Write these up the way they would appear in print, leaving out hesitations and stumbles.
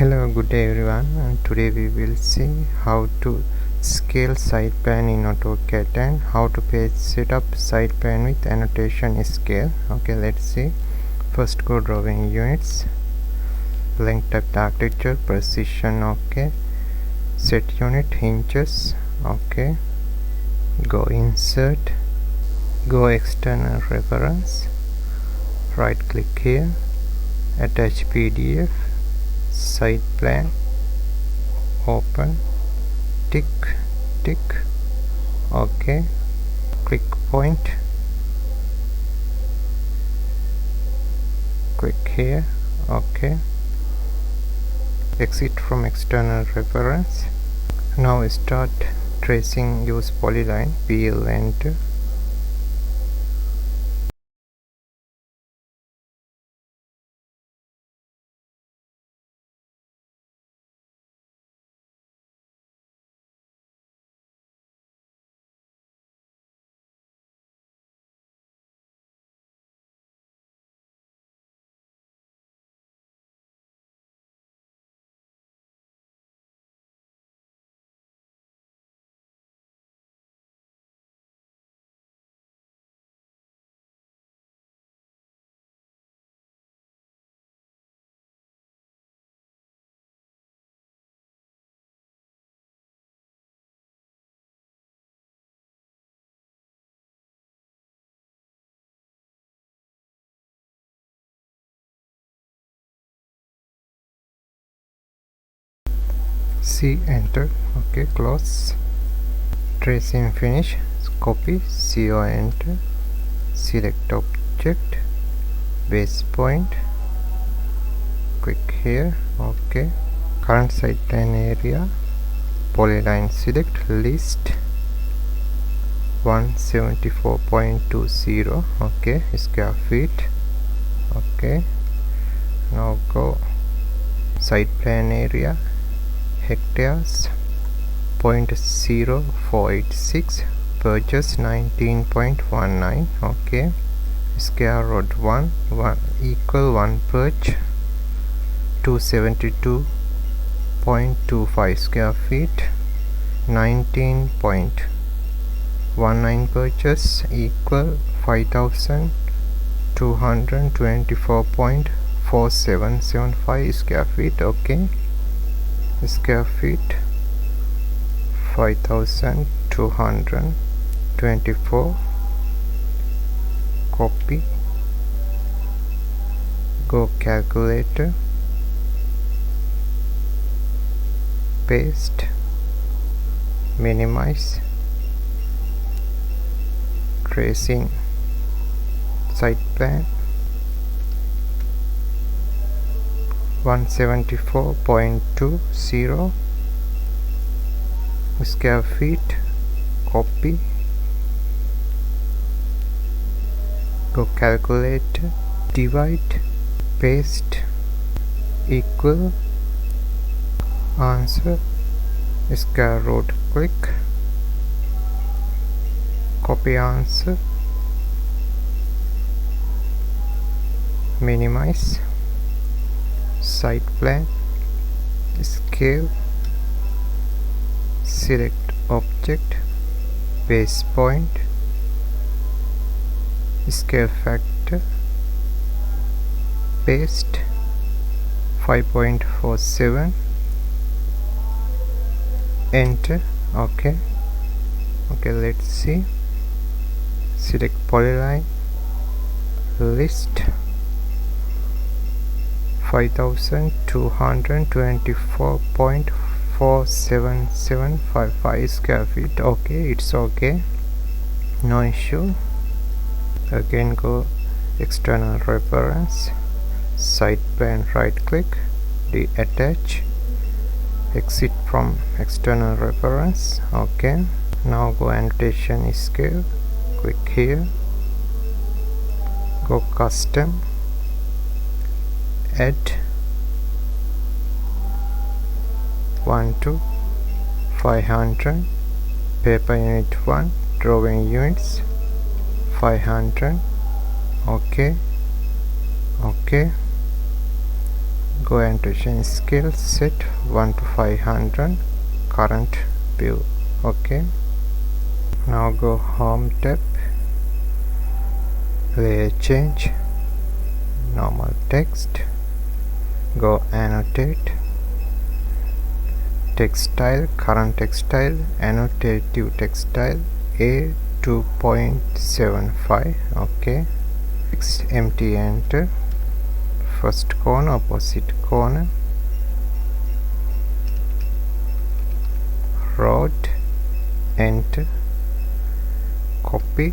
Hello, good day everyone, and today we will see how to scale side plan in AutoCAD and how to set up side plan with annotation scale. Okay, let's see. First go drawing units, length type architecture, precision, okay, set unit inches, okay, go insert, go external reference, right click here, attach PDF, side plan, open, tick, okay, click point, click here, okay, exit from external reference. Now start tracing, use polyline, PL, enter. C, enter, okay, close, tracing finish, copy, CO, enter, select object, base point, click here, okay, current side plan area, polyline select, list 174.20, okay, square feet, okay. Now go side plan area, hectares, 0.0486, purchase 19.19, okay, square root 1 equal 1 purge, 272.25 square feet, 19.19 purchase equal 5224.4775 square feet, okay, square feet 5224, copy, go calculator, paste, minimize, tracing side plan 174.20 square feet, copy, go calculate, divide, paste, equal, answer, square root, click, copy answer, minimize, side plan, scale, select object, base point, scale factor, paste 5.47, enter, okay, let's see, select polyline, list 5224.47755 square feet, okay, it's okay, no issue. Again go external reference, side plan, right click, deattach, exit from external reference, okay. Now go annotation scale, click here, go custom, add 1 to 500, paper unit 1, drawing units 500, okay, go annotation scale, set 1 to 500, current view. Okay, now go home tab, layer change, normal text, go annotate, text style, current text style, annotative text style, A 2.75. okay, text empty, enter, first corner, opposite corner, road, enter, copy,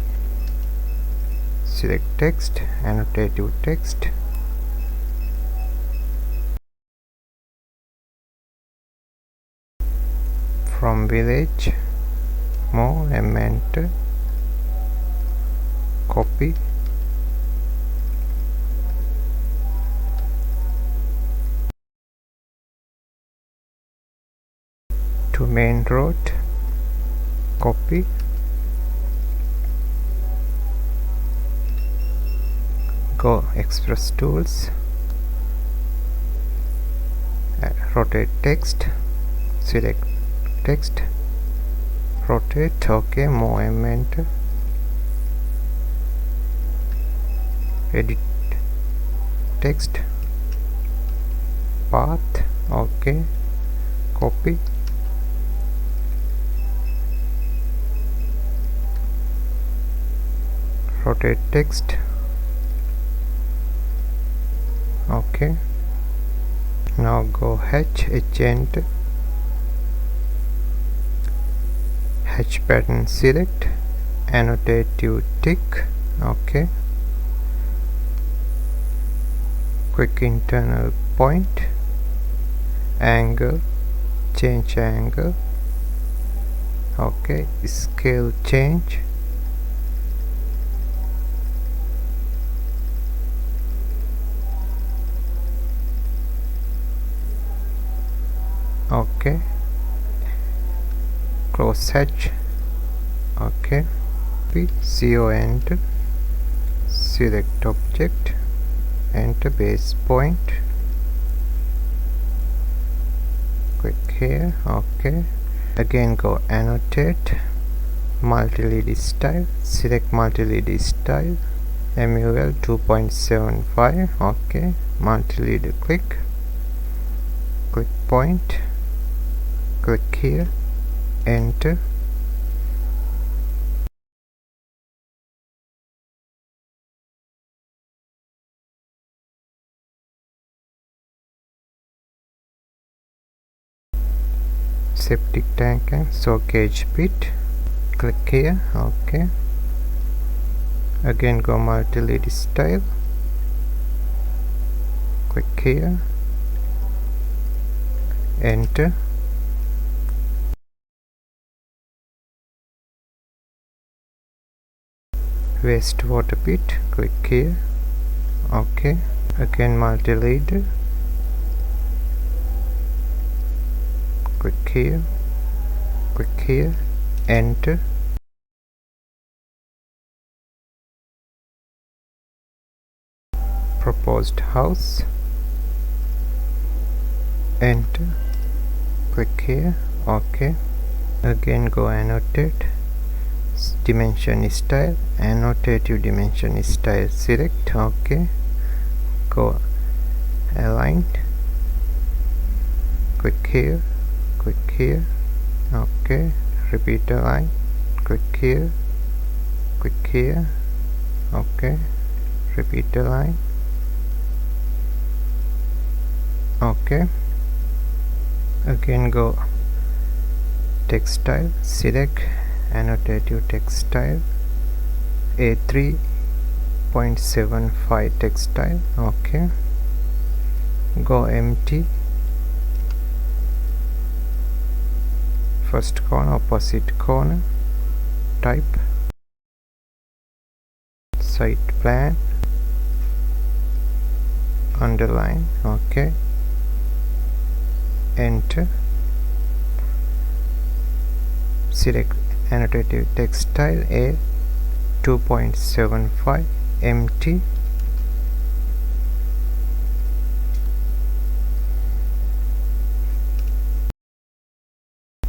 select text, annotative text, from village, more, enter, copy, to main road, copy, go express tools, rotate text, select text, rotate, okay, move, enter, edit text, path, okay, copy, rotate text, okay, now go enter, H pattern, select, annotative tick, okay, quick internal point, angle, change angle, okay, scale change, okay, close hatch, okay, CO, enter, select object, enter, base point, click here, okay, again go annotate, multileader style, select multileader style, MUL 2.75, okay, multileader, click point, click here, enter, septic tank and so gauge pit, click here, okay, again go multileader style, click here, enter, wastewater pit, click here, okay, again multileader, click here, enter, proposed house, enter, click here, okay, again go annotate, dimension style, annotative dimension style, select, okay, go aligned, click here, okay, repeat align, click here, okay, repeat align, okay, again go text style, select annotative text style, A 3.75 text style, okay, go empty, first corner, opposite corner, type, site plan, underline, okay, enter, select annotative text style, A 2.75, empty,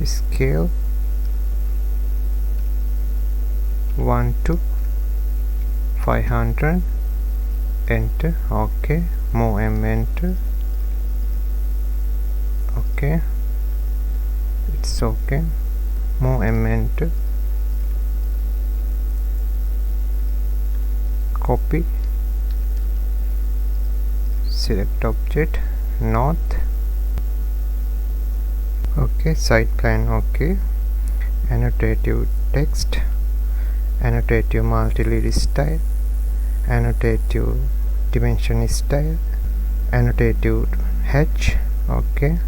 scale 1 to 500, enter. Okay, move M, enter. Okay, it's okay. Move M, enter. Copy, select object north. Okay, side plan. Okay, annotative text, annotative multileader style, annotative dimension style, annotative hatch. Okay,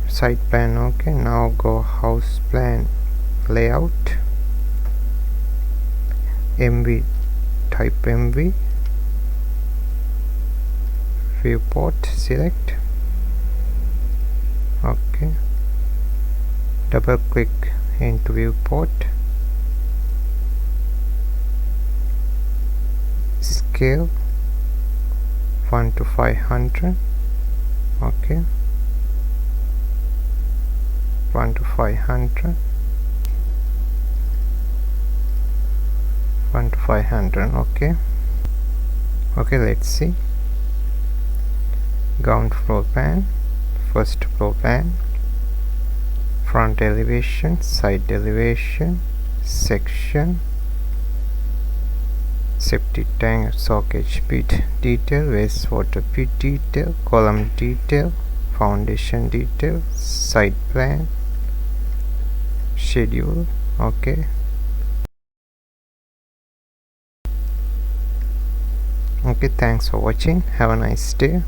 side plan. Okay, now go house plan layout, MV, type MV, viewport, select. Okay, double click into viewport, scale 1 to 500. Okay, 1 to 500, 1 to 500. Okay, okay, let's see. Ground floor plan, first floor plan, front elevation, side elevation, section, septic tank socket pit detail, wastewater pit detail, column detail, foundation detail, side plan, schedule. Okay, okay, thanks for watching. Have a nice day.